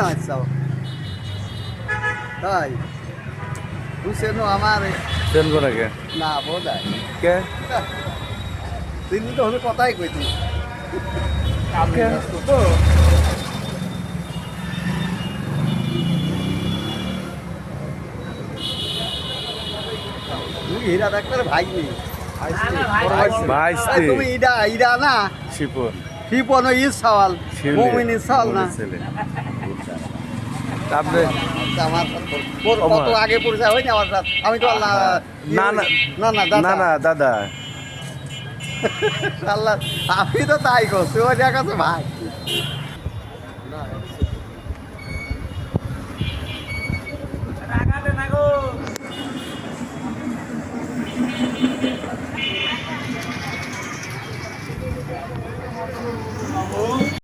আচ্ছা তাই বুঝছেন আমার চেন করে কে না বোধ হয় কে তিন দিন তো হলে কথাই কইতি কে? তো তুমি হীরা ডাক্তার ভাই নেই ভাইস্তি তুমি ইডা ইডা না শিপুর শিপন ইস সওয়াল মুমিন সওয়াল না ছেলে তারপরে আমার কত আগে পরিচয় হয়নি আমার সাথে আমি তো আল্লাহ না না না না না দাদা না দাদা আল্লাহ আমি তো তাই করছি ওই জায়গা তো ভাই